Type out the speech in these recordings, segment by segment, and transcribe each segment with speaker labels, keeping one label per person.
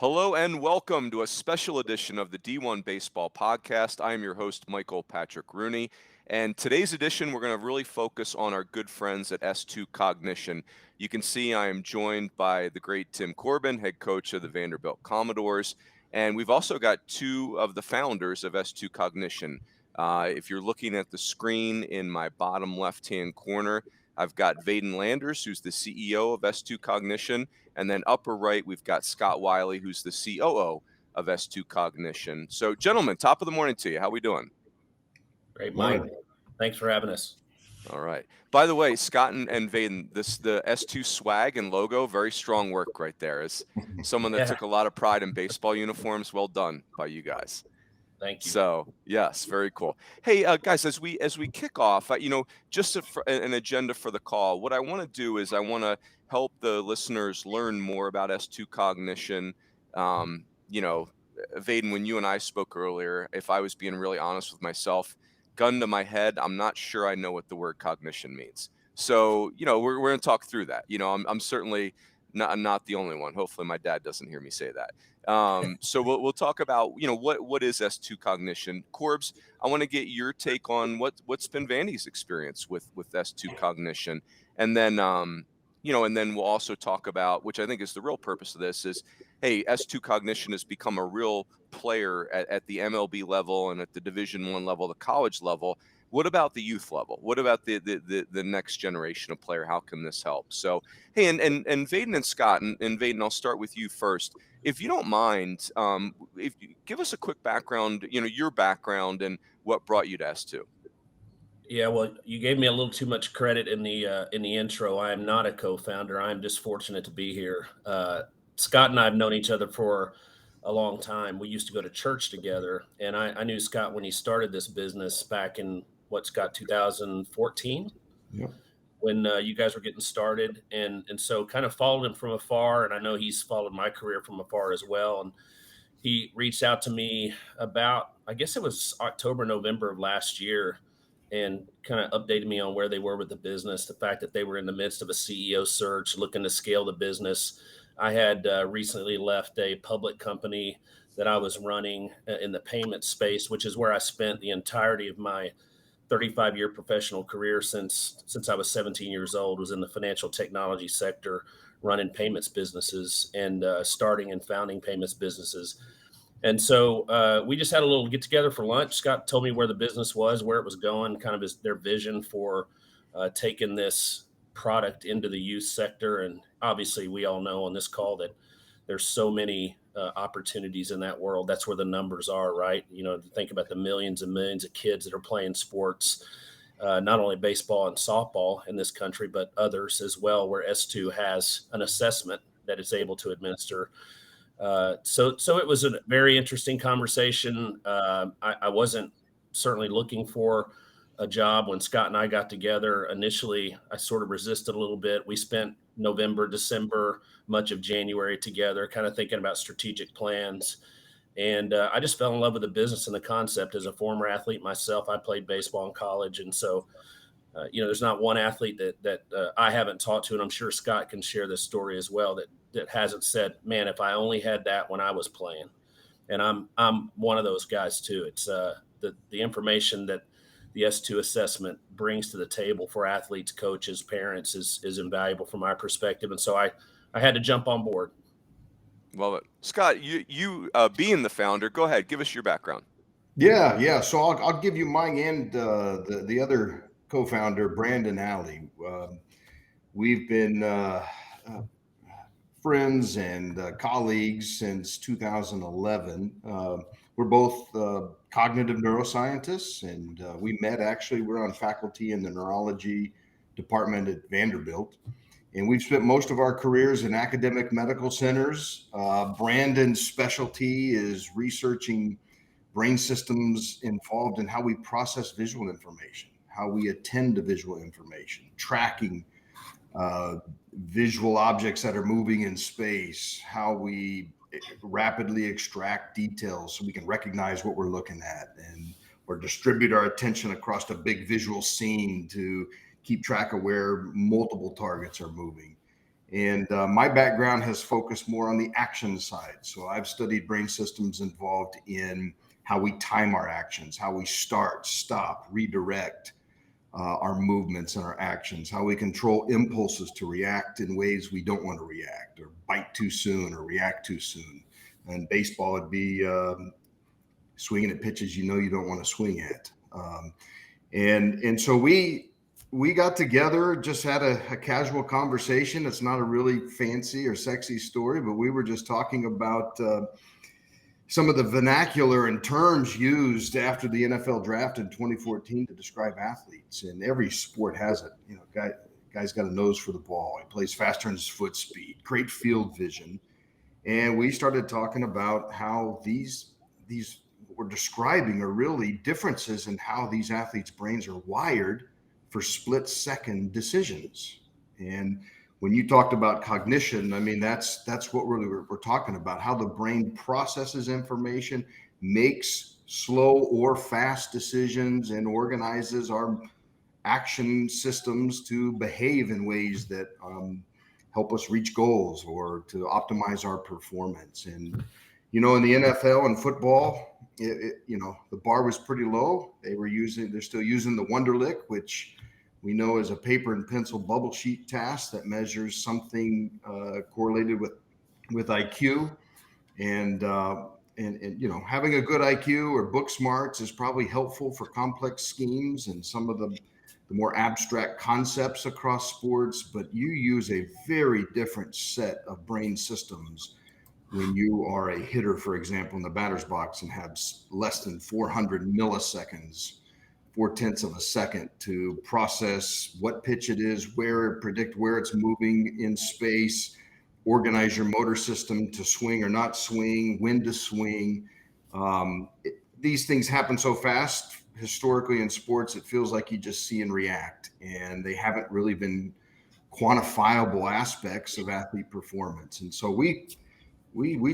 Speaker 1: Hello and welcome to a special edition of the D1 Baseball Podcast. I am your host, Michael Patrick Rooney. And today's edition, we're going to really focus on our good friends at S2 Cognition. You can see I am joined by the great Tim Corbin, head coach of the Vanderbilt Commodores. And we've also got two of the founders of S2 Cognition. If you're looking at the screen in my bottom left-hand corner, I've got Vaden Landers, who's the CEO of S2 Cognition. And then upper right, we've got Scott Wylie, who's the COO of S2 Cognition. So, gentlemen, top of the morning to you. How we doing?
Speaker 2: Great, Mike. Thanks for having us.
Speaker 1: All right. By the way, Scott and Vaden, the S2 swag and logo, very strong work right there. As someone that took a lot of pride in baseball uniforms, well done by you guys.
Speaker 2: Thank you.
Speaker 1: So, yes, very cool. Hey, guys, as we kick off, just an agenda for the call, what I want to do is I want to help the listeners learn more about S2 Cognition. Vaden, when you and I spoke earlier, if I was being really honest with myself, gun to my head, I'm not sure I know what the word cognition means. So, we're going to talk through that. I'm certainly not the only one. Hopefully my dad doesn't hear me say that. So we'll talk about, what is S2 Cognition. Corbs, I want to get your take on what's been Vandy's experience with S2 Cognition. And then, and then we'll also talk about, which I think is the real purpose of this is, hey, S2 Cognition has become a real player at the MLB level and at the Division I level, the college level. What about the youth level? What about the next generation of player? How can this help? So, hey, and Vaden and Scott, and Vaden, I'll start with you first. If you don't mind, if you give us a quick background, your background and what brought you to S2.
Speaker 2: Yeah, well, you gave me a little too much credit in the intro. I am not a co-founder. I'm just fortunate to be here. Scott and I have known each other for a long time. We used to go to church together, and I knew Scott when he started this business back in 2014.
Speaker 3: Yep.
Speaker 2: When you guys were getting started, and so kind of followed him from afar, and I know he's followed my career from afar as well. And he reached out to me about, I guess it was October, November of last year, and kind of updated me on where they were with the business, the fact that they were in the midst of a CEO search, looking to scale the business. I had recently left a public company that I was running in the payment space, which is where I spent the entirety of my 35-year professional career since I was 17 years old, was in the financial technology sector, running payments businesses and starting and founding payments businesses. And so we just had a little get together for lunch. Scott told me where the business was, where it was going, kind of their vision for taking this product into the youth sector. And obviously we all know on this call that there's so many opportunities in that world. That's where the numbers are, right? Think about the millions and millions of kids that are playing sports, not only baseball and softball in this country, but others as well, where S2 has an assessment that it's able to administer. So it was a very interesting conversation. I wasn't certainly looking for a job when Scott and I got together. Initially, I sort of resisted a little bit. We spent November, December, much of January together, kind of thinking about strategic plans. And I just fell in love with the business and the concept. As a former athlete myself, I played baseball in college. And so, there's not one athlete that I haven't talked to, and I'm sure Scott can share this story as well, that hasn't said, man, if I only had that when I was playing. And I'm one of those guys too. It's the information that the S2 assessment brings to the table for athletes, coaches, parents is invaluable from my perspective. And so I had to jump on board.
Speaker 1: Love it. Scott, you being the founder, go ahead, give us your background.
Speaker 3: Yeah. So I'll give you mine and the other co-founder, Brandon Alley. We've been friends and colleagues since 2011. We're both cognitive neuroscientists, and we met we're on faculty in the neurology department at Vanderbilt. And we've spent most of our careers in academic medical centers. Brandon's specialty is researching brain systems involved in how we process visual information, how we attend to visual information, tracking visual objects that are moving in space, how we rapidly extract details so we can recognize what we're looking at, or distribute our attention across a big visual scene to keep track of where multiple targets are moving. And my background has focused more on the action side. So I've studied brain systems involved in how we time our actions, how we start, stop, redirect our movements and our actions, how we control impulses to react in ways we don't want to react, or bite too soon or react too soon. And baseball would be swinging at pitches you don't want to swing at. And so we got together, just had a casual conversation. It's not a really fancy or sexy story, but we were just talking about some of the vernacular and terms used after the NFL draft in 2014 to describe athletes. And every sport has it. Guy's got a nose for the ball. He plays faster than his foot speed, great field vision. And we started talking about how these what we're describing are really differences in how these athletes' brains are wired for split-second decisions. And when you talked about cognition, I mean, that's what we're talking about, how the brain processes information, makes slow or fast decisions, and organizes our action systems to behave in ways that help us reach goals or to optimize our performance. And, in the NFL and football, the bar was pretty low. They're still using the Wonderlic, which we know is a paper and pencil bubble sheet task that measures something correlated with IQ. And having a good IQ or book smarts is probably helpful for complex schemes and some of the more abstract concepts across sports, but you use a very different set of brain systems when you are a hitter, for example, in the batter's box and have less than 400 milliseconds, 0.4 of a second to process what pitch it is, predict where it's moving in space, organize your motor system to swing or not swing, when to swing. These things happen so fast historically in sports, it feels like you just see and react, and they haven't really been quantifiable aspects of athlete performance. And so we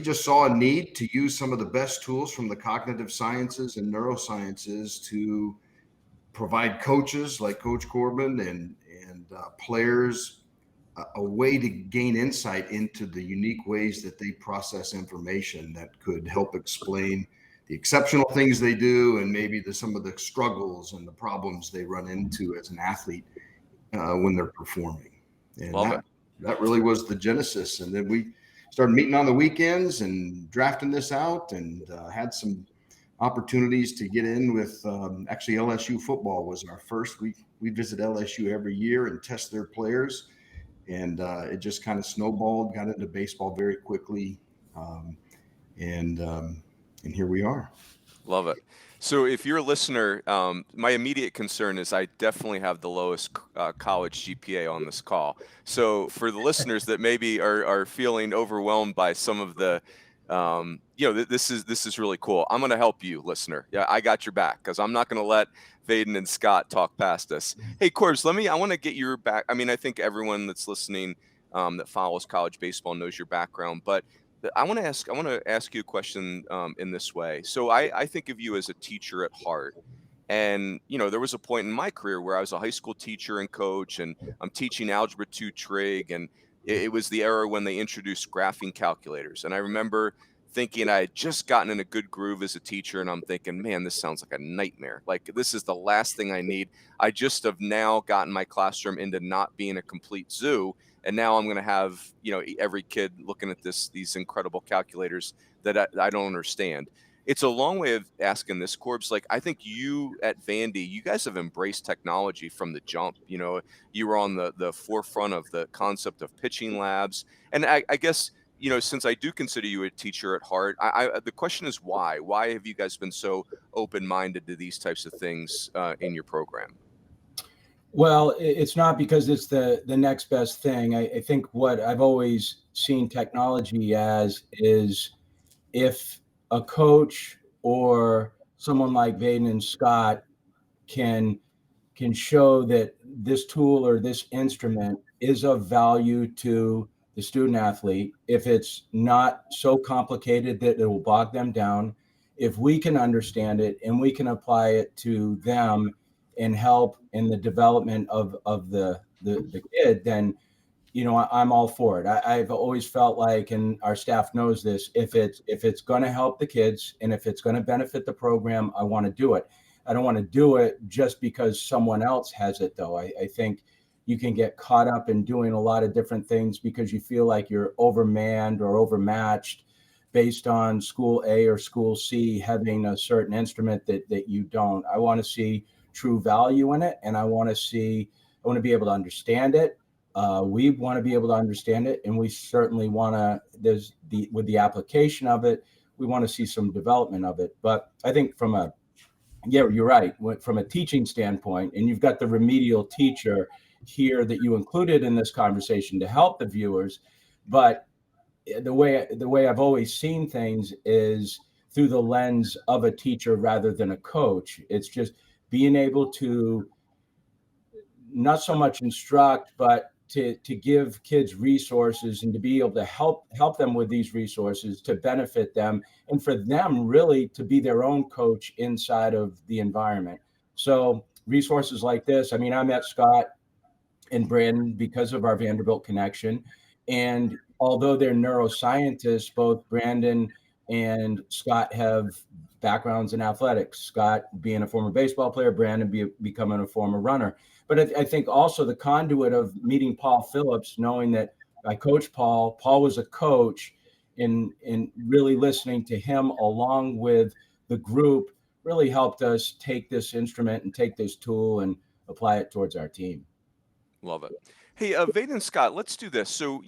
Speaker 3: just saw a need to use some of the best tools from the cognitive sciences and neurosciences to provide coaches like Coach Corbin and players a way to gain insight into the unique ways that they process information that could help explain the exceptional things they do and maybe some of the struggles and the problems they run into as an athlete when they're performing. And that really was the genesis. And then we started meeting on the weekends and drafting this out, and had some opportunities to get in with actually LSU football was our first. We visit LSU every year and test their players, and it just kind of snowballed, got into baseball very quickly, and here we are.
Speaker 1: Love it. So if you're a listener, my immediate concern is I definitely have the lowest college GPA on this call. So for the listeners that maybe are feeling overwhelmed by some of the, this is really cool. I'm going to help you, listener. Yeah, I got your back, because I'm not going to let Vaden and Scott talk past us. Hey, Corbs, I want to get your back. I mean, I think everyone that's listening that follows college baseball knows your background, but I want to ask you a question in this way. So I think of you as a teacher at heart. And, there was a point in my career where I was a high school teacher and coach, and I'm teaching Algebra 2 trig. And it was the era when they introduced graphing calculators. And I remember thinking I had just gotten in a good groove as a teacher. And I'm thinking, man, this sounds like a nightmare. Like, this is the last thing I need. I just have now gotten my classroom into not being a complete zoo. And now I'm going to have, every kid looking at these incredible calculators that I don't understand. It's a long way of asking this, Corbs. Like, I think you at Vandy, you guys have embraced technology from the jump. You were on the forefront of the concept of pitching labs. And I guess, since I do consider you a teacher at heart, the question is why? Why have you guys been so open-minded to these types of things in your program?
Speaker 4: Well, it's not because it's the next best thing. I think what I've always seen technology as is, if a coach or someone like Vaden and Scott can show that this tool or this instrument is of value to the student athlete, if it's not so complicated that it will bog them down, if we can understand it and we can apply it to them and help in the development of the kid, then I'm all for it. I've always felt like, and our staff knows this, if it's going to help the kids and if it's going to benefit the program, I want to do it. I don't want to do it just because someone else has it, though. I think you can get caught up in doing a lot of different things because you feel like you're overmanned or overmatched based on school A or school C having a certain instrument that you don't. I want to see true value in it, and I want to be able to understand it. We want to be able to understand it, and we certainly want to. With the application of it, we want to see some development of it. But I think you're right. From a teaching standpoint, and you've got the remedial teacher here that you included in this conversation to help the viewers, but the way I've always seen things is through the lens of a teacher rather than a coach. It's just being able to not so much instruct, but to give kids resources and to be able to help them with these resources to benefit them, and for them really to be their own coach inside of the environment. So resources like this, I mean, I met Scott and Brandon because of our Vanderbilt connection. And although they're neuroscientists, both Brandon and Scott have backgrounds in athletics, Scott being a former baseball player, Brandon becoming a former runner. But I think also the conduit of meeting Paul Phillips, knowing that I coached Paul was a coach, in really listening to him along with the group really helped us take this instrument and take this tool and apply it towards our team.
Speaker 1: Love it. Hey, Vaden and Scott, let's do this. So,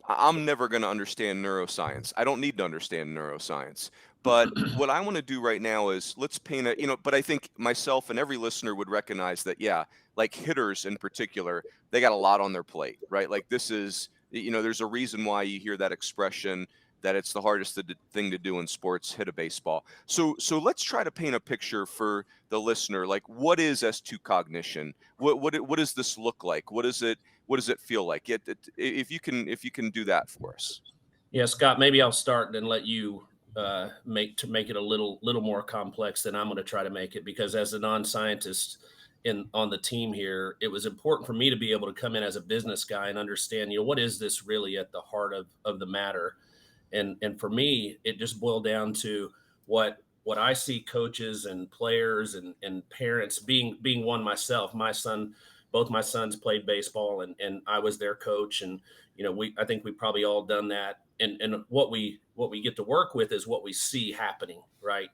Speaker 1: I'm never going to understand neuroscience. I don't need to understand neuroscience. But what I want to do right now is let's paint but I think myself and every listener would recognize that, yeah, like hitters in particular, they got a lot on their plate, right? Like this is, there's a reason why you hear that expression that it's the hardest thing to do in sports, hit a baseball. So let's try to paint a picture for the listener. Like, what is S2 Cognition? What does this look like? What does it feel like? If you can do that for us.
Speaker 2: Yeah, Scott, maybe I'll start and let you make it a little more complex than I'm going to try to make it, because as a non-scientist on the team here, it was important for me to be able to come in as a business guy and understand, what is this really at the heart of the matter. And for me, it just boiled down to what I see coaches and players and parents being one myself. Both my sons played baseball, and I was their coach. And, I think we probably all done that. And what we get to work with is what we see happening, right?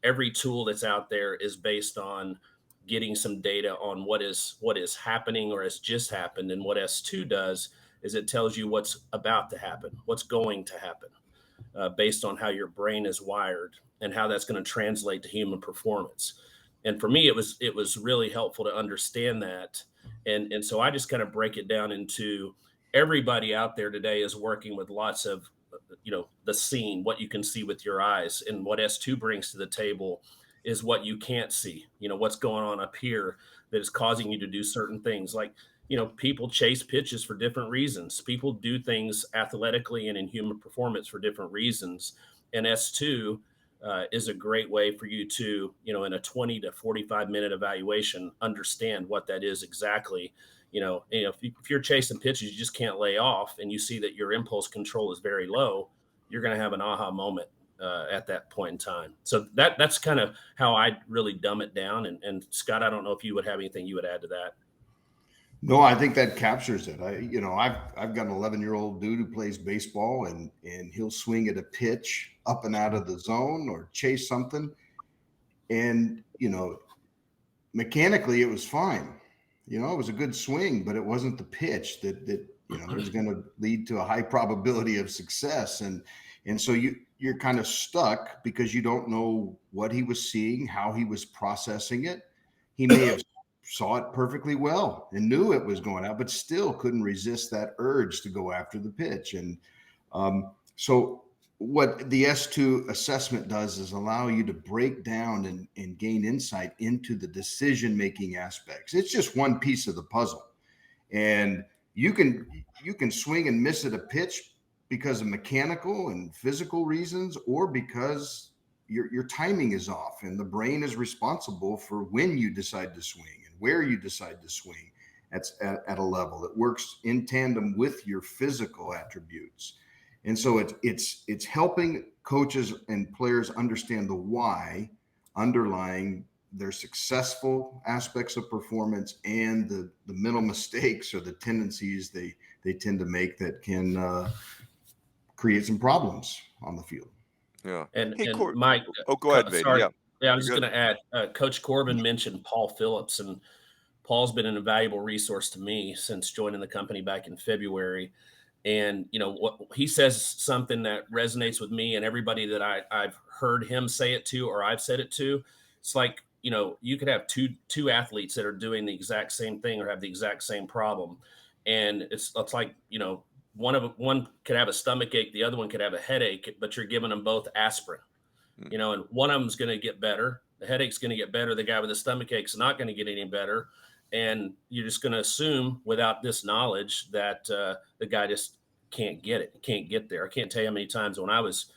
Speaker 2: Every tool that's out there is based on getting some data on what is happening or has just happened. And what S2 does is it tells you what's about to happen, what's going to happen, based on how your brain is wired and how that's going to translate to human performance. And for me, it was really helpful to understand that. And so I just kind of break it down into everybody out there today is working with lots of, the scene, what you can see with your eyes. And what S2 brings to the table is what you can't see, what's going on up here that is causing you to do certain things. Like, people chase pitches for different reasons. People do things athletically and in human performance for different reasons. And S2 is a great way for you to, in a 20 to 45 minute evaluation, understand what that is exactly. If you're chasing pitches you just can't lay off, and you see that your impulse control is very low, you're going to have an aha moment at that point in time. So that's kind of how I really dumb it down. And Scott, I don't know if you would have anything you would add to that.
Speaker 3: No, I think that captures it. I've got an 11-year-old dude who plays baseball, and he'll swing at a pitch up and out of the zone or chase something. And, mechanically it was fine. It was a good swing, but it wasn't the pitch that was going to lead to a high probability of success. And so you're kind of stuck because you don't know what he was seeing, how he was processing it. He may have saw it perfectly well and knew it was going out, but still couldn't resist that urge to go after the pitch. And so what the S2 assessment does is allow you to break down and gain insight into the decision-making aspects. It's just one piece of the puzzle. And you can swing and miss at a pitch because of mechanical and physical reasons, or because your timing is off, and the brain is responsible for when you decide to swing and where you decide to swing. at a level that works in tandem with your physical attributes. And so it's helping coaches and players understand the why underlying their successful aspects of performance and the mental mistakes or the tendencies they tend to make that can create some problems on the field.
Speaker 1: Yeah.
Speaker 2: And
Speaker 1: Hey,
Speaker 2: Mike,
Speaker 1: oh, go ahead, Vaden.
Speaker 2: sorry.
Speaker 1: Yeah.
Speaker 2: Yeah, I was
Speaker 1: You're
Speaker 2: just going to add, Coach Corbin mentioned Paul Phillips, and Paul's been an invaluable resource to me since joining the company back in February. And, you know, what he says something that resonates with me and everybody that I've heard him say it to, or I've said it to. It's like, you know, you could have two athletes that are doing the exact same thing or have the exact same problem. And it's like, you know, one could have a stomach ache, the other one could have a headache, but you're giving them both aspirin, you know, and one of them's going to get better. The headache's going to get better. The guy with the stomach ache's not going to get any better. And you're just going to assume without this knowledge that the guy just can't get it, can't get there. I can't tell you how many times when I was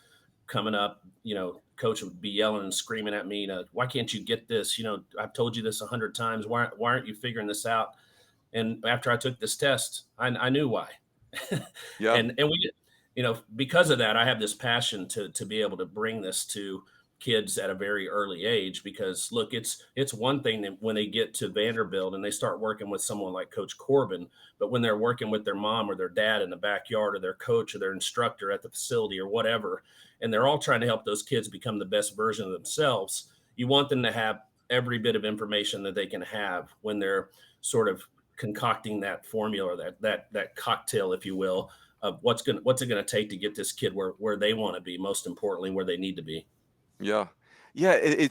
Speaker 2: coming up, you know, coach would be yelling and screaming at me, why can't you get this? You know, I've told you this 100 times. Why aren't you figuring this out? And after I took this test, I knew why.
Speaker 1: Yeah.
Speaker 2: And we, you know, because of that, I have this passion to be able to bring this to kids at a very early age, because look, it's one thing that when they get to Vanderbilt and they start working with someone like Coach Corbin, but when they're working with their mom or their dad in the backyard, or their coach or their instructor at the facility or whatever, and they're all trying to help those kids become the best version of themselves, you want them to have every bit of information that they can have when they're sort of concocting that formula, that cocktail, if you will, of what's it going to take to get this kid where they want to be, most importantly, where they need to be.
Speaker 1: Yeah. Yeah,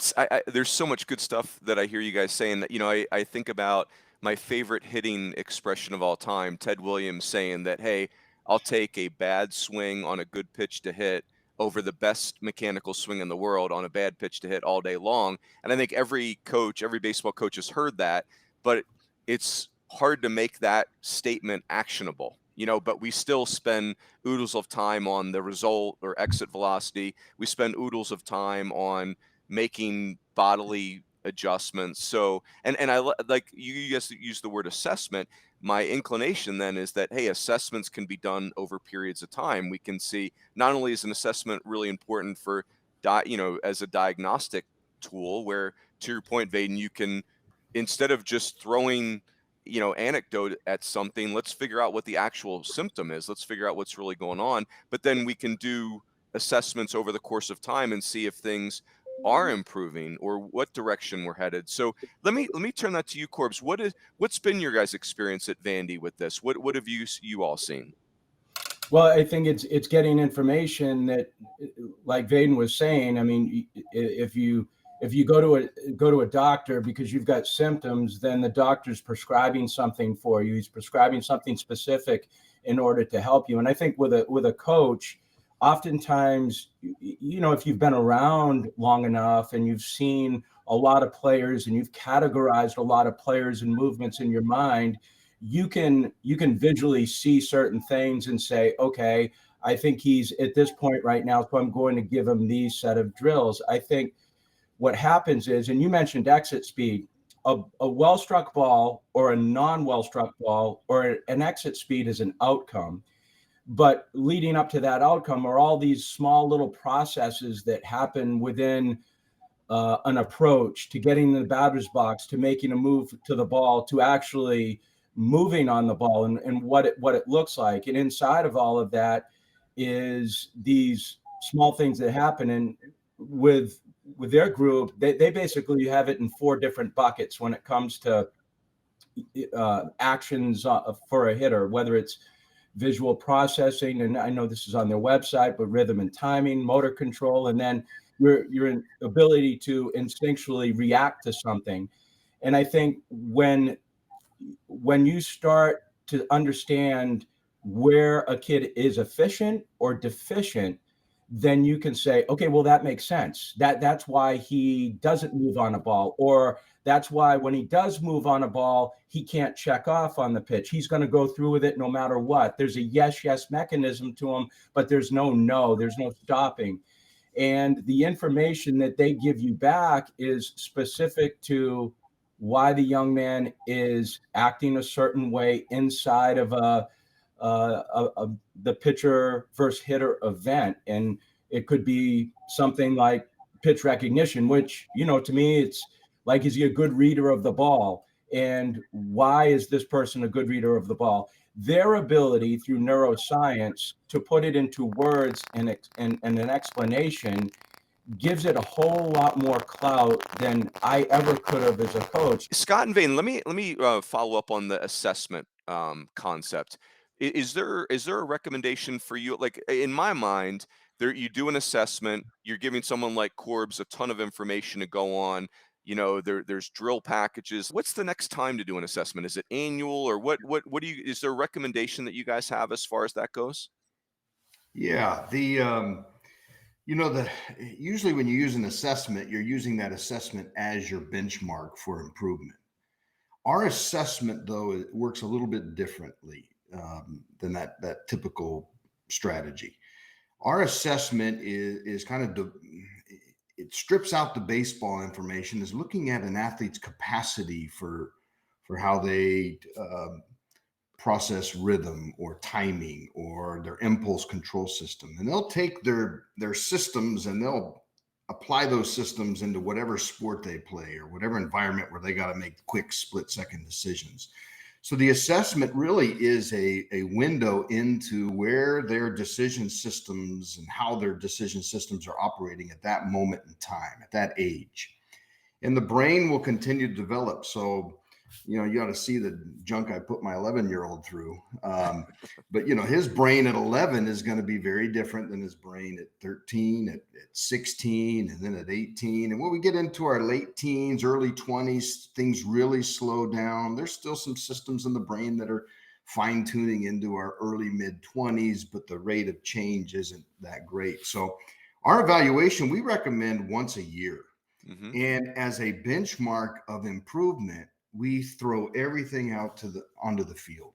Speaker 1: there's so much good stuff that I hear you guys saying that, you know, I think about my favorite hitting expression of all time, Ted Williams saying that, hey, I'll take a bad swing on a good pitch to hit over the best mechanical swing in the world on a bad pitch to hit all day long. And I think every baseball coach has heard that, but it's hard to make that statement actionable. You know, but we still spend oodles of time on the result or exit velocity. We spend oodles of time on making bodily adjustments. So, and I like you guys use the word assessment. My inclination then is that, hey, assessments can be done over periods of time. We can see not only is an assessment really important for, you know, as a diagnostic tool, where to your point, Vaden, you can, instead of just throwing, you know, anecdote at something, let's figure out what the actual symptom is. Let's figure out what's really going on. But then we can do assessments over the course of time and see if things are improving or what direction we're headed. So let me turn that to you, Corbs. What's been your guys' experience at Vandy with this? What have you all seen?
Speaker 4: Well, I think it's getting information that, like Vaden was saying, I mean, if you go to a doctor because you've got symptoms, then the doctor's prescribing something for you. He's prescribing something specific in order to help you. And I think with a coach, oftentimes, you know, if you've been around long enough and you've seen a lot of players and you've categorized a lot of players and movements in your mind, you can visually see certain things and say, okay, I think he's at this point right now, so I'm going to give him these set of drills. I think what happens is, and you mentioned exit speed, a well-struck ball or a non-well-struck ball or an exit speed is an outcome. But leading up to that outcome are all these small little processes that happen within an approach to getting in the batter's box, to making a move to the ball, to actually moving on the ball and what it looks like. And inside of all of that is these small things that happen. And with their group, they basically have it in 4 different buckets when it comes to actions for a hitter, whether it's visual processing, and I know this is on their website, but rhythm and timing, motor control, and then your ability to instinctually react to something. And I think when you start to understand where a kid is efficient or deficient, then you can say, okay, well, that makes sense. That's why he doesn't move on a ball, or that's why when he does move on a ball, he can't check off on the pitch. He's going to go through with it no matter what. There's a yes mechanism to him, but there's no, there's no stopping. And the information that they give you back is specific to why the young man is acting a certain way inside of the pitcher versus hitter event. And it could be something like pitch recognition, which, to me, it's like, is he a good reader of the ball? And why is this person a good reader of the ball? Their ability through neuroscience to put it into words and an explanation gives it a whole lot more clout than I ever could have as a coach.
Speaker 1: Scott and Vaden, let me follow up on the assessment concept. Is there a recommendation for you? Like in my mind, there you do an assessment. You're giving someone like Corbs a ton of information to go on. There's drill packages. What's the next time to do an assessment? Is it annual, or what do you? Is there a recommendation that you guys have as far as that goes?
Speaker 3: Yeah, usually when you use an assessment, you're using that assessment as your benchmark for improvement. Our assessment, though, it works a little bit differently than that typical strategy. Our assessment is kind of it strips out the baseball information, is looking at an athlete's capacity for how they process rhythm or timing or their impulse control system. And they'll take their systems and they'll apply those systems into whatever sport they play or whatever environment where they got to make quick split-second decisions. So the assessment really is a window into where their decision systems and how their decision systems are operating at that moment in time, at that age. And the brain will continue to develop. So, you ought to see the junk I put my 11-year-old through. But, his brain at 11 is going to be very different than his brain at 13, at 16, and then at 18. And when we get into our late teens, early 20s, things really slow down. There's still some systems in the brain that are fine-tuning into our early mid-20s, but the rate of change isn't that great. So our evaluation, we recommend once a year.
Speaker 1: Mm-hmm.
Speaker 3: And as a benchmark of improvement, we throw everything out onto the field.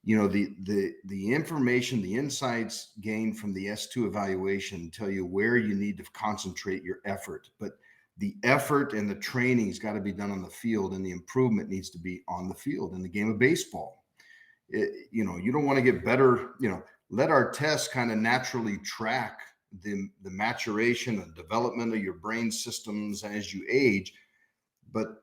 Speaker 3: The information, the insights gained from the S2 evaluation tell you where you need to concentrate your effort, but the effort and the training's got to be done on the field, and the improvement needs to be on the field in the game of baseball. You don't want to get better, let our tests kind of naturally track the maturation and development of your brain systems as you age. But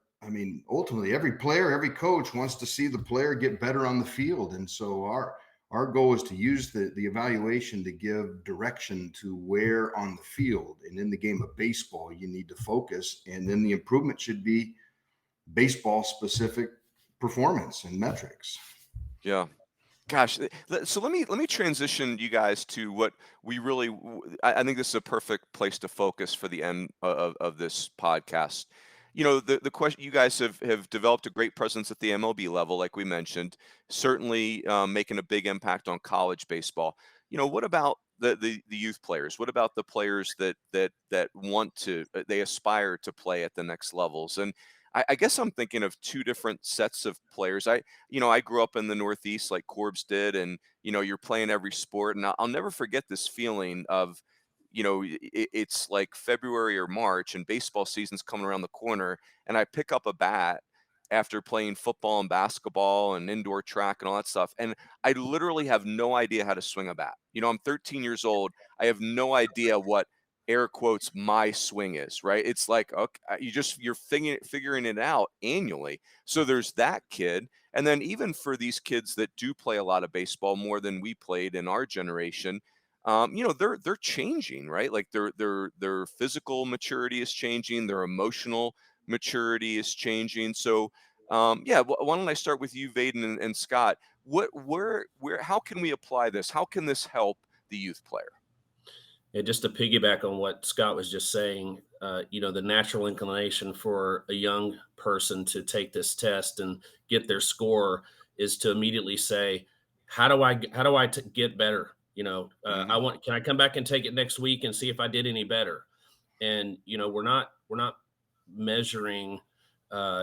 Speaker 3: ultimately, every player, every coach wants to see the player get better on the field. And so our goal is to use the evaluation to give direction to where on the field and in the game of baseball you need to focus. And then the improvement should be baseball specific performance and metrics.
Speaker 1: Yeah. Gosh, so let me transition you guys to what we really. I think this is a perfect place to focus for the end of this podcast. The question, you guys have developed a great presence at the MLB level, like we mentioned, certainly making a big impact on college baseball. What about the youth players? What about the players that want to, they aspire to play at the next levels? And I guess I'm thinking of two different sets of players. I grew up in the Northeast like Corbs did, and you're playing every sport, and I'll never forget this feeling of, it's like February or March and baseball season's coming around the corner, and I pick up a bat after playing football and basketball and indoor track and all that stuff, and I literally have no idea how to swing a bat. I'm 13 years old. I have no idea what air quotes my swing is, right? It's like, okay, you're figuring it out annually. So there's that kid. And then even for these kids that do play a lot of baseball, more than we played in our generation, they're changing, right? Like their physical maturity is changing, their emotional maturity is changing. So why don't I start with you, Vaden and Scott? How can we apply this? How can this help the youth player?
Speaker 2: Yeah, just to piggyback on what Scott was just saying, the natural inclination for a young person to take this test and get their score is to immediately say, how do I get better? Can I come back and take it next week and see if I did any better? And, we're not measuring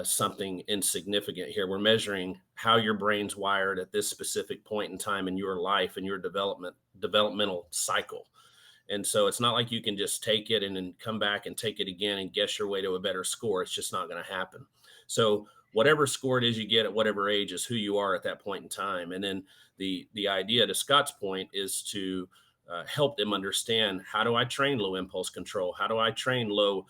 Speaker 2: something insignificant here. We're measuring how your brain's wired at this specific point in time in your life and your developmental cycle. And so it's not like you can just take it and then come back and take it again and guess your way to a better score. It's just not going to happen. So whatever score it is you get at whatever age is who you are at that point in time. And then the idea, to Scott's point, is to help them understand, how do I train low impulse control? How do I train low,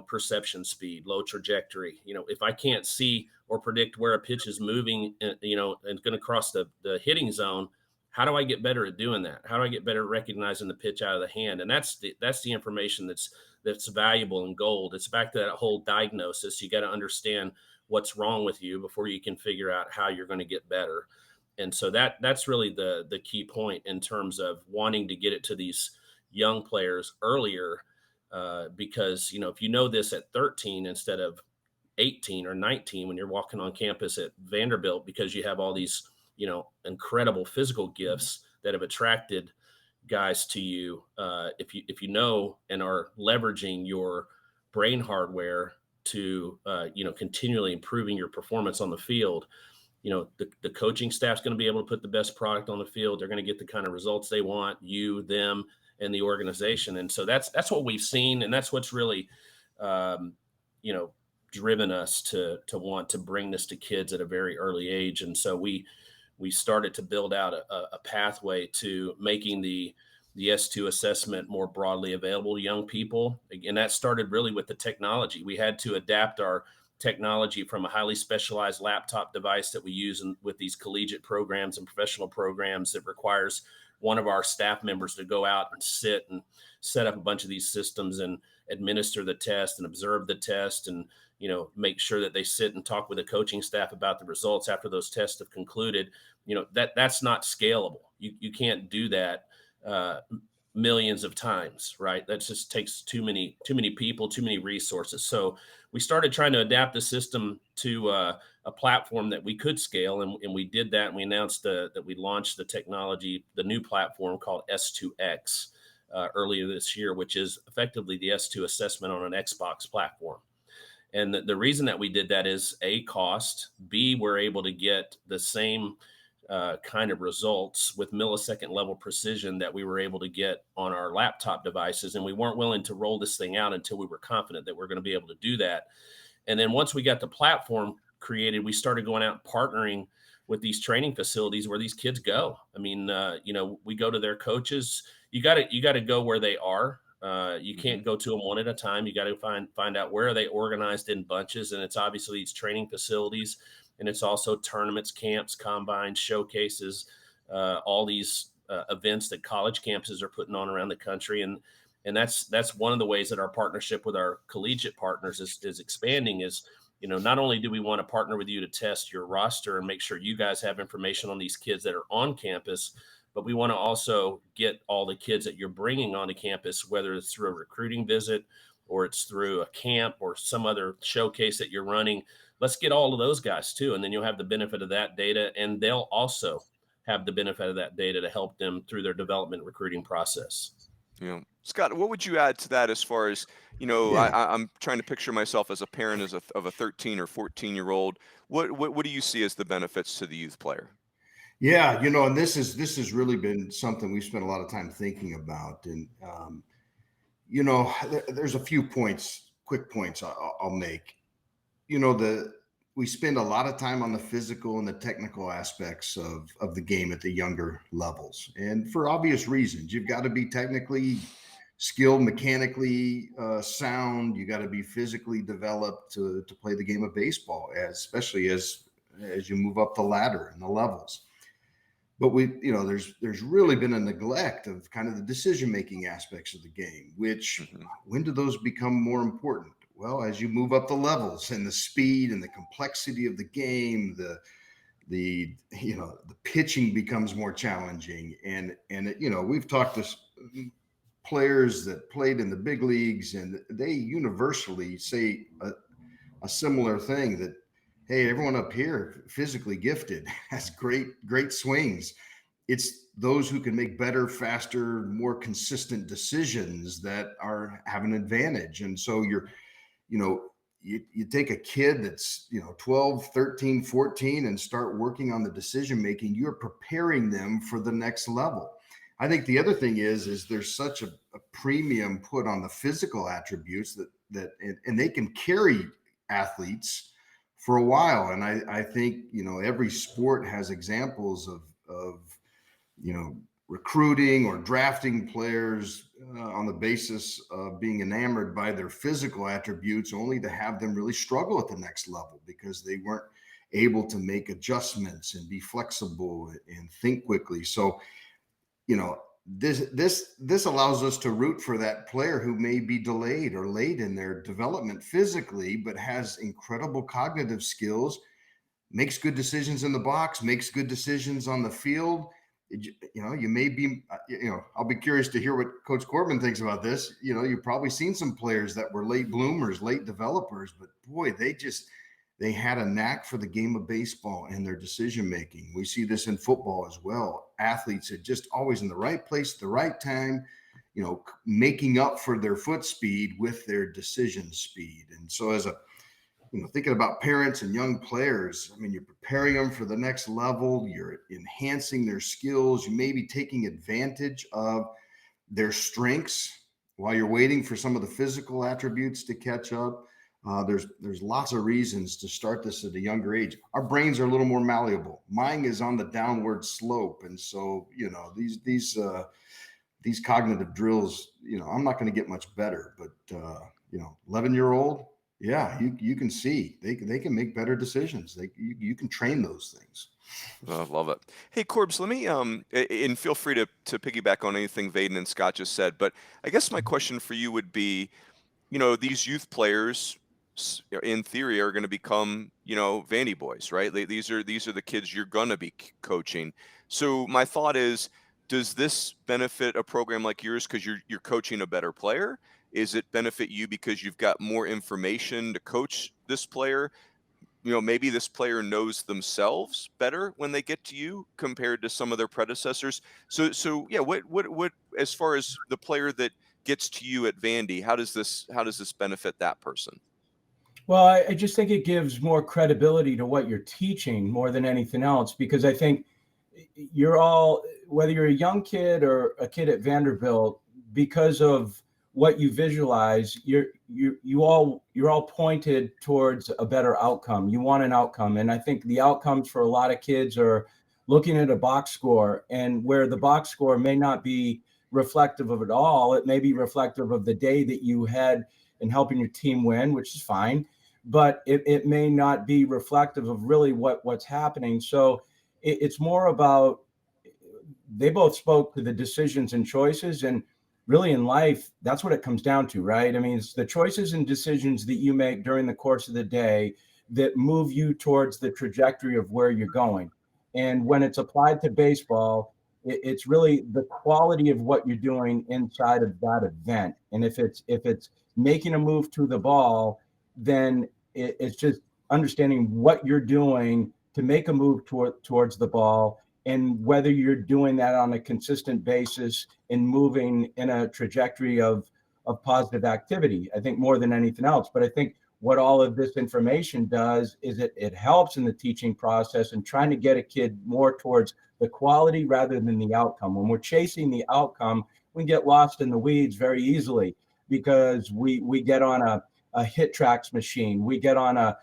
Speaker 2: perception speed, low trajectory? If I can't see or predict where a pitch is moving, and going to cross the hitting zone, how do I get better at doing that? How do I get better at recognizing the pitch out of the hand? And that's the information that's valuable and gold. It's back to that whole diagnosis. You got to understand what's wrong with you before you can figure out how you're going to get better. And so that's really the key point in terms of wanting to get it to these young players earlier, because, if you know this at 13 instead of 18 or 19 when you're walking on campus at Vanderbilt, because you have all these, incredible physical gifts that have attracted guys to you. If you know and are leveraging your brain hardware to, continually improving your performance on the field, the coaching staff's going to be able to put the best product on the field. They're going to get the kind of results they want, you, them, and the organization. And so that's what we've seen. And that's what's really, driven us to want to bring this to kids at a very early age. And so we started to build out a pathway to making the S2 assessment more broadly available to young people. And that started really with the technology. We had to adapt our technology from a highly specialized laptop device that we use with these collegiate programs and professional programs that requires one of our staff members to go out and sit and set up a bunch of these systems and administer the test and observe the test and, make sure that they sit and talk with the coaching staff about the results after those tests have concluded. That's not scalable. You can't do that millions of times, right? That just takes too many people, too many resources. So we started trying to adapt the system to a platform that we could scale. And we did that. And we announced that we launched the technology, the new platform called S2X earlier this year, which is effectively the S2 assessment on an Xbox platform. And the reason that we did that is A, cost, B, we're able to get the same kind of results with millisecond level precision that we were able to get on our laptop devices. And we weren't willing to roll this thing out until we were confident that we're going to be able to do that. And then once we got the platform created, we started going out and partnering with these training facilities where these kids go. I mean, we go to their coaches. You got to go where they are. You can't go to them one at a time. You got to find out where are they organized in bunches. And it's obviously these training facilities, and it's also tournaments, camps, combines, showcases, all these events that college campuses are putting on around the country. And that's one of the ways that our partnership with our collegiate partners is expanding is, not only do we want to partner with you to test your roster and make sure you guys have information on these kids that are on campus, but we want to also get all the kids that you're bringing onto campus, whether it's through a recruiting visit or it's through a camp or some other showcase that you're running. Let's get all of those guys too. And then you'll have the benefit of that data, and they'll also have the benefit of that data to help them through their development recruiting process.
Speaker 1: Scott, what would you add to that as far as, I'm trying to picture myself as a parent of a 13 or 14-year-old. What do you see as the benefits to the youth player?
Speaker 3: Yeah, and this has really been something we've spent a lot of time thinking about. And, there's a few quick points I'll make. We spend a lot of time on the physical and the technical aspects of the game at the younger levels. And for obvious reasons, you've got to be technically skilled, mechanically sound. You got to be physically developed to play the game of baseball, especially as you move up the ladder and the levels. But there's really been a neglect of kind of the decision-making aspects of the game, which when do those become more important? Well, as you move up the levels and the speed and the complexity of the game, the pitching becomes more challenging. And we've talked to players that played in the big leagues, and they universally say a similar thing, that, hey, everyone up here physically gifted, has great swings. It's those who can make better, faster, more consistent decisions that have an advantage. And so you take a kid that's 12, 13, 14 and start working on the decision making, you're preparing them for the next level. I think the other thing is there's such a premium put on the physical attributes that and they can carry athletes for a while. And I think, every sport has examples of, recruiting or drafting players on the basis of being enamored by their physical attributes, only to have them really struggle at the next level because they weren't able to make adjustments and be flexible and think quickly. So, this allows us to root for that player who may be delayed or late in their development physically, but has incredible cognitive skills, makes good decisions in the box, makes good decisions on the field. You may be, I'll be curious to hear what Coach Corbin thinks about this. You've probably seen some players that were late bloomers, late developers, but boy, they had a knack for the game of baseball and their decision making. We see this in football as well. Athletes are just always in the right place at the right time, making up for their foot speed with their decision speed. And so as thinking about parents and young players, you're preparing them for the next level, you're enhancing their skills, you may be taking advantage of their strengths while you're waiting for some of the physical attributes to catch up. There's lots of reasons to start this at a younger age. Our brains are a little more malleable. Mine is on the downward slope. And so, these cognitive drills, I'm not going to get much better, but 11-year-old, yeah, you can see they can make better decisions. You can train those things.
Speaker 1: I love it. Hey, Corbs, let me and feel free to piggyback on anything Vaden and Scott just said. But I guess my question for you would be, these youth players, in theory, are going to become, Vandy boys, right? These are the kids you're going to be coaching. So my thought is, does this benefit a program like yours because you're coaching a better player? Is it benefit you because you've got more information to coach this player? Maybe this player knows themselves better when they get to you compared to some of their predecessors. So yeah, what as far as the player that gets to you at Vandy, how does this benefit that person?
Speaker 4: Well, I just think it gives more credibility to what you're teaching more than anything else, because I think you're all, whether you're a young kid or a kid at Vanderbilt, because of what you visualize, you're all pointed towards a better outcome. You want an outcome. And I think the outcomes for a lot of kids are looking at a box score, and where the box score may not be reflective of it all, it may be reflective of the day that you had in helping your team win, which is fine, but it may not be reflective of really what's happening. So it's more about, they both spoke to the decisions and choices, and really in life, that's what it comes down to, right? It's the choices and decisions that you make during the course of the day that move you towards the trajectory of where you're going. And when it's applied to baseball, it's really the quality of what you're doing inside of that event. And if it's making a move to the ball, then it's just understanding what you're doing to make a move towards the ball, and whether you're doing that on a consistent basis and moving in a trajectory of positive activity, I think, more than anything else. But I think what all of this information does is it helps in the teaching process and trying to get a kid more towards the quality rather than the outcome. When we're chasing the outcome, we get lost in the weeds very easily, because we get on a hit tracks machine, we get on a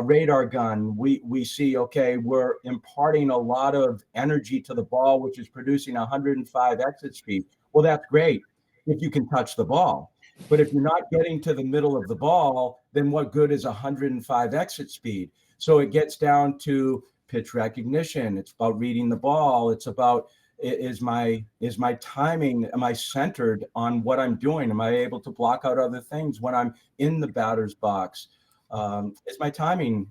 Speaker 4: radar gun, we see, okay, we're imparting a lot of energy to the ball, which is producing 105 exit speed. Well, that's great if you can touch the ball. But if you're not getting to the middle of the ball, then what good is 105 exit speed? So it gets down to pitch recognition. It's about reading the ball. It's about, is my timing, am I centered on what I'm doing? Am I able to block out other things when I'm in the batter's box? Is my timing,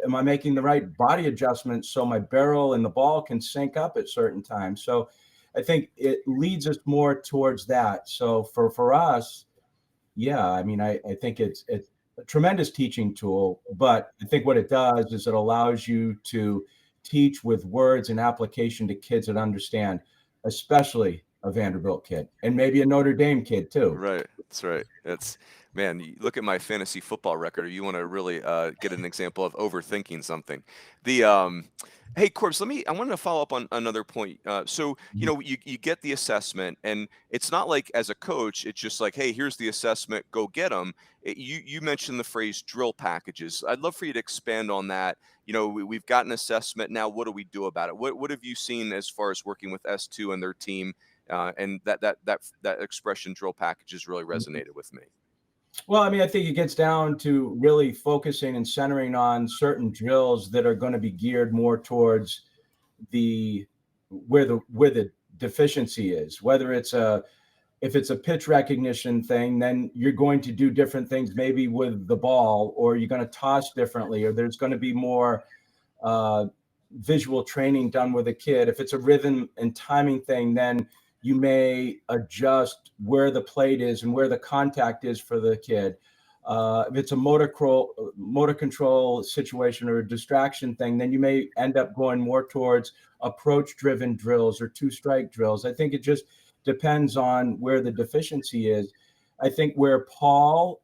Speaker 4: am I making the right body adjustments so my barrel and the ball can sync up at certain times? So I think it leads us more towards that. So for us, yeah, I think it's a tremendous teaching tool, but I think what it does is it allows you to teach with words and application to kids that understand, especially a Vanderbilt kid, and maybe a Notre Dame kid too.
Speaker 1: Right. That's right. Man, you look at my fantasy football record. You want to really get an example of overthinking something. The Hey, Corbs, I wanted to follow up on another point. So, you get the assessment, and it's not like as a coach, it's just like, hey, here's the assessment, go get them. You mentioned the phrase drill packages. I'd love for you to expand on that. We've got an assessment now. What do we do about it? What have you seen as far as working with S2 and their team? And that expression drill packages really resonated with me.
Speaker 4: Well, I mean, I think it gets down to really focusing and centering on certain drills that are going to be geared more towards where the deficiency is. Whether if it's a pitch recognition thing, then you're going to do different things, maybe with the ball, or you're going to toss differently, or there's going to be more visual training done with a kid. If it's a rhythm and timing thing, then you may adjust where the plate is and where the contact is for the kid. If it's a motor control situation or a distraction thing, then you may end up going more towards approach-driven drills or two-strike drills. I think it just depends on where the deficiency is. I think where Paul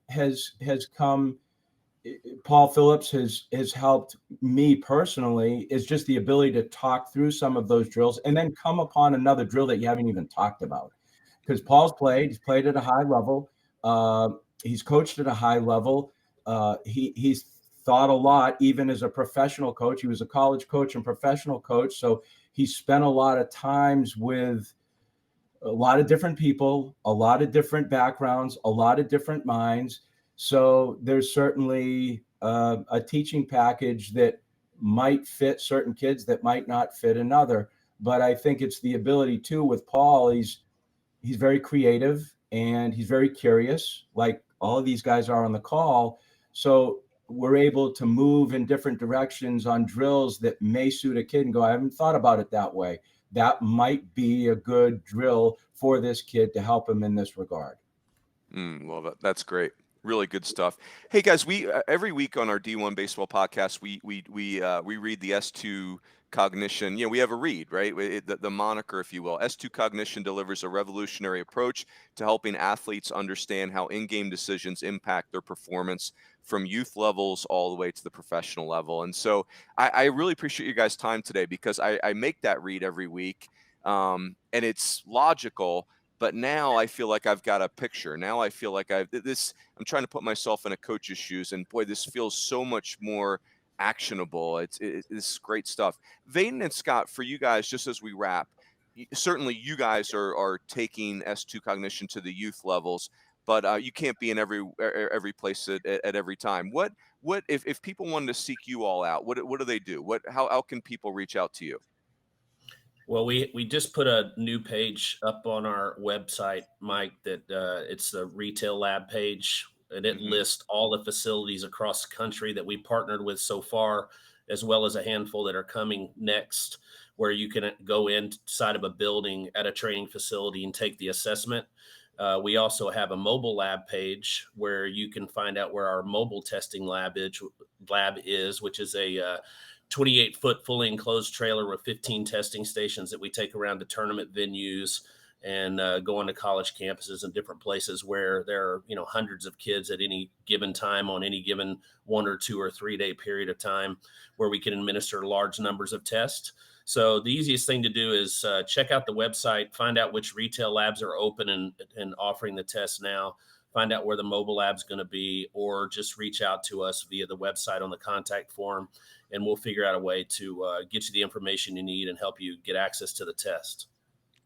Speaker 4: Phillips has helped me personally is just the ability to talk through some of those drills and then come upon another drill that you haven't even talked about. Because Paul's he's played at a high level. He's coached at a high level. He's thought a lot, even as a professional coach. He was a college coach and professional coach. So he spent a lot of times with a lot of different people, a lot of different backgrounds, a lot of different minds. So there's certainly a teaching package that might fit certain kids that might not fit another. But I think it's the ability too with Paul. He's very creative and he's very curious, like all of these guys are on the call. So we're able to move in different directions on drills that may suit a kid and go, I haven't thought about it that way. That might be a good drill for this kid to help him in this regard.
Speaker 1: Well, that's great. Really good stuff. Hey guys, we every week on our D1 Baseball podcast, we read the S2 Cognition. We have a read, right? The moniker, if you will. S2 Cognition delivers a revolutionary approach to helping athletes understand how in-game decisions impact their performance from youth levels all the way to the professional level. And so I really appreciate you guys' time today, because I make that read every week, and it's logical. But now I feel like I've got a picture. Now I feel like I'm trying to put myself in a coach's shoes, and boy, this feels so much more actionable. It's great stuff. Vaden and Scott, for you guys, just as we wrap, certainly you guys are taking S2 Cognition to the youth levels, but you can't be in every place at every time. What if people wanted to seek you all out? What do they do? How can people reach out to you?
Speaker 2: Well, we just put a new page up on our website, Mike, that it's the retail lab page, and it lists all the facilities across the country that we partnered with so far, as well as a handful that are coming next, where you can go inside of a building at a training facility and take the assessment. We also have a mobile lab page where you can find out where our mobile testing lab is, which is a 28-foot fully enclosed trailer with 15 testing stations that we take around to tournament venues and go on to college campuses and different places where there are, hundreds of kids at any given time on any given 1 or 2 or 3 day period of time, where we can administer large numbers of tests. So the easiest thing to do is check out the website, find out which retail labs are open and offering the tests now, find out where the mobile lab's going to be, or just reach out to us via the website on the contact form, and we'll figure out a way to get you the information you need and help you get access to the test.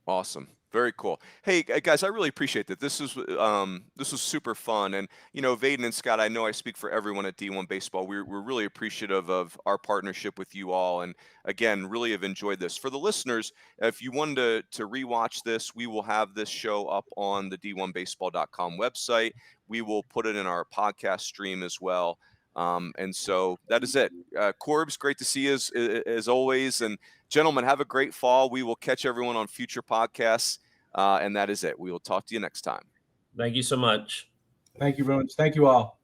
Speaker 1: Awesome. Very cool. Hey guys, I really appreciate that. This was super fun. And Vaden and Scott, I know I speak for everyone at D1 Baseball. We're really appreciative of our partnership with you all, and again, really have enjoyed this. For the listeners, if you wanted to rewatch this, we will have this show up on the d1baseball.com website. We will put it in our podcast stream as well. And so that is it. Corbs, great to see you as always. And gentlemen, have a great fall. We will catch everyone on future podcasts. And that is it. We will talk to you next time.
Speaker 2: Thank you so much.
Speaker 4: Thank you, Rooney. Thank you all.